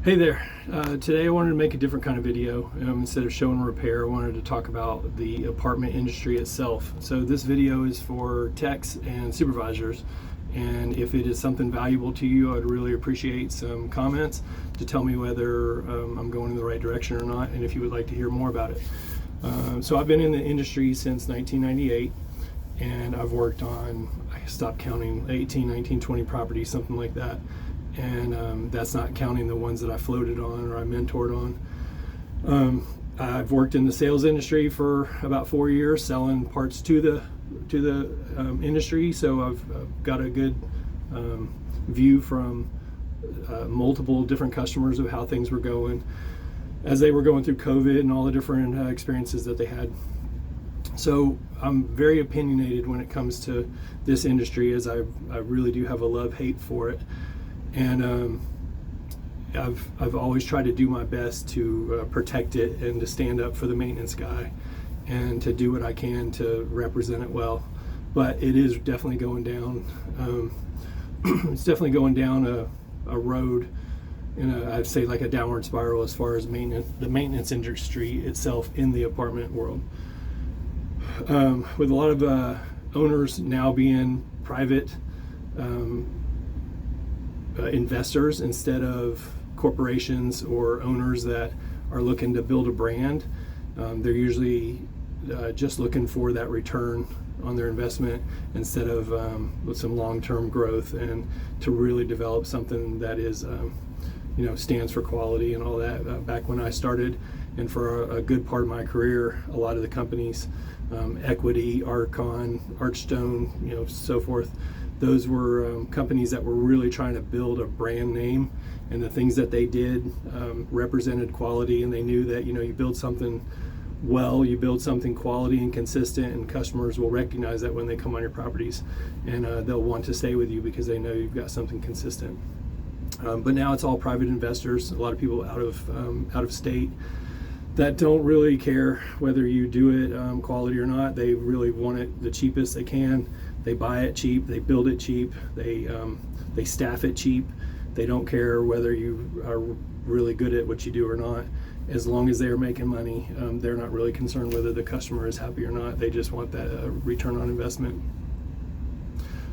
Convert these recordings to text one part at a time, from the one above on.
Hey there. Today I wanted to make a different kind of video. Instead of showing repair, I wanted to talk about the apartment industry itself. So this video is for techs and supervisors, and if it is something valuable to you, I'd really appreciate some comments to tell me whether I'm going in the right direction or not, and if you would like to hear more about it. So I've been in the industry since 1998, and I've worked on, I stopped counting, 18, 19, 20 properties, something like that. And that's not counting the ones that I floated on or I mentored on. I've worked in the sales industry for about 4 years, selling parts to the industry. So I've got a good view from multiple different customers of how things were going as they were going through COVID and all the different experiences that they had. So I'm very opinionated when it comes to this industry, as I really do have a love-hate for it. And I've always tried to do my best to protect it and to stand up for the maintenance guy and to do what I can to represent it well. But it is definitely going down. It's definitely going down a road, I'd say like a downward spiral as far as the maintenance industry itself in the apartment world. With a lot of owners now being private investors instead of corporations or owners that are looking to build a brand. They're usually just looking for that return on their investment instead of with some long-term growth, and to really develop something that is stands for quality and all that. Back when I started, and for a good part of my career, a lot of the companies, Equity, Archon, Archstone, so forth, those were companies that were really trying to build a brand name, and the things that they did represented quality, and they knew that you build something well, you build something quality and consistent, and customers will recognize that when they come on your properties, and they'll want to stay with you because they know you've got something consistent. But now it's all private investors, a lot of people out of state that don't really care whether you do it quality or not. They really want it the cheapest they can. They buy it cheap, they build it cheap, they staff it cheap. They don't care whether you are really good at what you do or not. As long as they are making money, they're not really concerned whether the customer is happy or not. They just want that return on investment.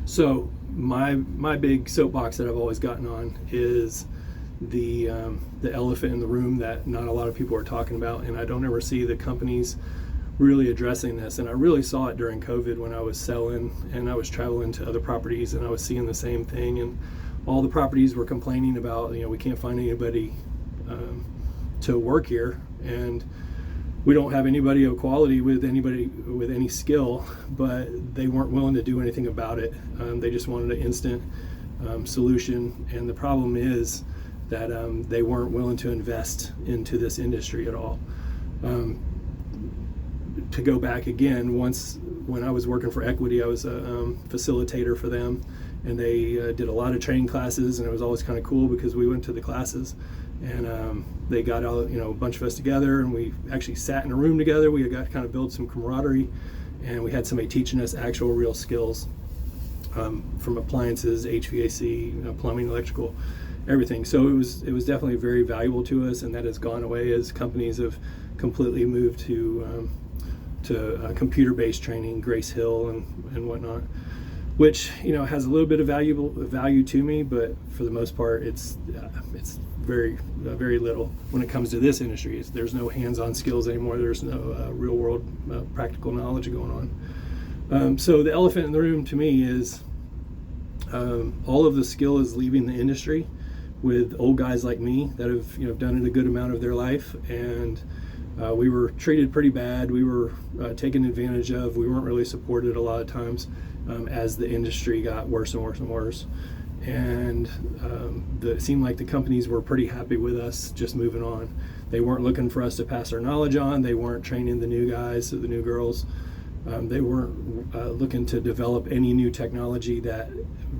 So my big soapbox that I've always gotten on is the elephant in the room that not a lot of people are talking about, and I don't ever see the companies really addressing this. And I really saw it during COVID when I was selling and I was traveling to other properties, and I was seeing the same thing, and all the properties were complaining about, we can't find anybody to work here, and we don't have anybody of quality with any skill, but they weren't willing to do anything about it. They just wanted an instant solution, and the problem is that they weren't willing to invest into this industry at all. To go back again, once when I was working for Equity, I was a facilitator for them, and they did a lot of training classes, and it was always kind of cool because we went to the classes, and they got all, a bunch of us together, and we actually sat in a room together. We got to kind of build some camaraderie, and we had somebody teaching us actual real skills from appliances, HVAC, plumbing, electrical, everything. So it was definitely very valuable to us, and that has gone away as companies have completely moved to computer-based training, Grace Hill and whatnot, which has a little bit of value to me, but for the most part, it's very very little when it comes to this industry. There's no hands-on skills anymore. There's no real-world practical knowledge going on. So the elephant in the room to me is all of the skill is leaving the industry with old guys like me that have done it a good amount of their life, and we were treated pretty bad. We were taken advantage of. We weren't really supported a lot of times as the industry got worse and worse and worse. And it seemed like the companies were pretty happy with us just moving on. They weren't looking for us to pass our knowledge on. They weren't training the new guys or the new girls. They weren't looking to develop any new technology that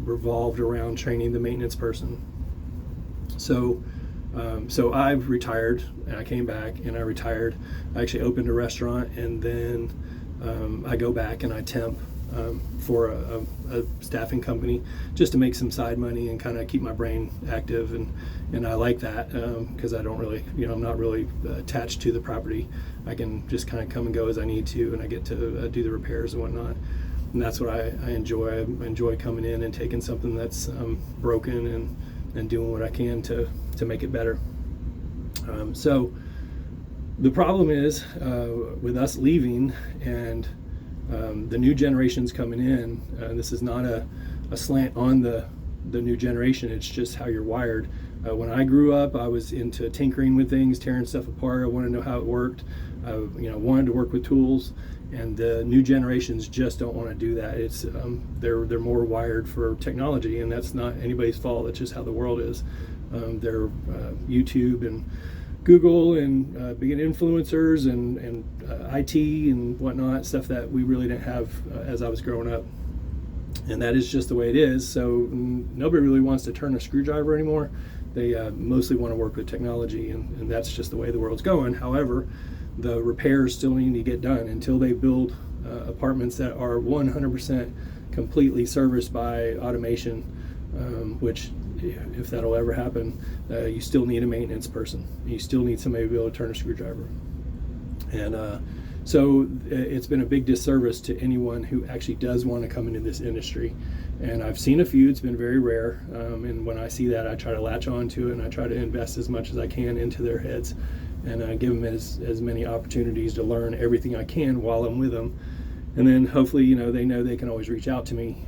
revolved around training the maintenance person. So I've retired, and I came back and I retired. I actually opened a restaurant, and then I go back and I temp for a staffing company, just to make some side money and kind of keep my brain active, and I like that because I don't really, I'm not really attached to the property. I can just kind of come and go as I need to, and I get to do the repairs and whatnot. And that's what I enjoy. I enjoy coming in and taking something that's broken and doing what I can to make it better. So the problem is with us leaving and the new generations coming in, this is not a slant on the new generation, it's just how you're wired. When I grew up, I was into tinkering with things, tearing stuff apart. I wanted to know how it worked. Wanted to work with tools, and the new generations just don't want to do that. It's they're more wired for technology, and that's not anybody's fault. That's just how the world is. They're YouTube and Google and being influencers and IT and whatnot, stuff that we really didn't have as I was growing up. And that is just the way it is. So nobody really wants to turn a screwdriver anymore. They mostly want to work with technology, and that's just the way the world's going. However, the repairs still need to get done until they build apartments that are 100% completely serviced by automation, which, if that'll ever happen, you still need a maintenance person. You still need somebody to be able to turn a screwdriver. And so it's been a big disservice to anyone who actually does want to come into this industry. And I've seen a few, it's been very rare. And when I see that, I try to latch on to it, and I try to invest as much as I can into their heads, and give them as many opportunities to learn everything I can while I'm with them. And then hopefully, they know they can always reach out to me,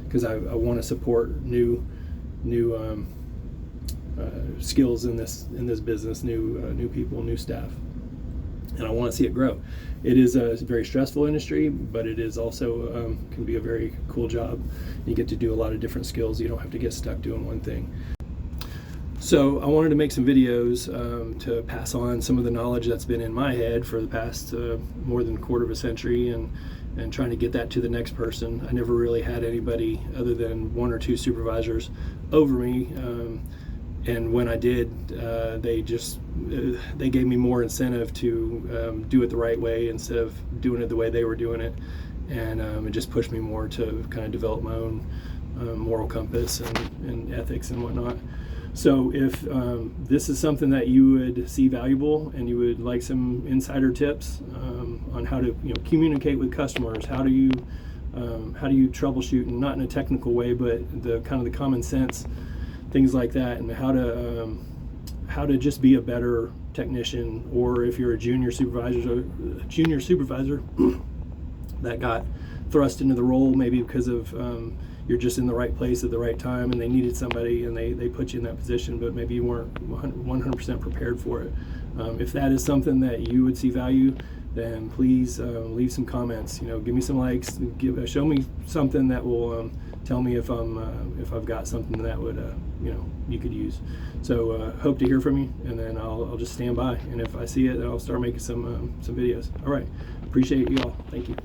because I want to support new skills in this business, new people, new staff, and I want to see it grow. It is a very stressful industry, but it is also can be a very cool job. You get to do a lot of different skills. You don't have to get stuck doing one thing. So I wanted to make some videos to pass on some of the knowledge that's been in my head for the past more than a quarter of a century, and trying to get that to the next person. I never really had anybody other than one or two supervisors over me, and when I did, they gave me more incentive to do it the right way instead of doing it the way they were doing it, and it just pushed me more to kind of develop my own moral compass and ethics and whatnot. So if this is something that you would see valuable and you would like some insider tips on how to communicate with customers, how do you troubleshoot, and not in a technical way, but the kind of the common sense things like that, and how to just be a better technician, or if you're a junior supervisor that got thrust into the role maybe because of you're just in the right place at the right time, and they needed somebody, and they put you in that position, but maybe you weren't 100% prepared for it. If that is something that you would see value, then please leave some comments. Give me some likes. Show me something that will tell me if I've got something that would you could use. So hope to hear from you, and then I'll just stand by. And if I see it, then I'll start making some videos. All right, appreciate you all. Thank you.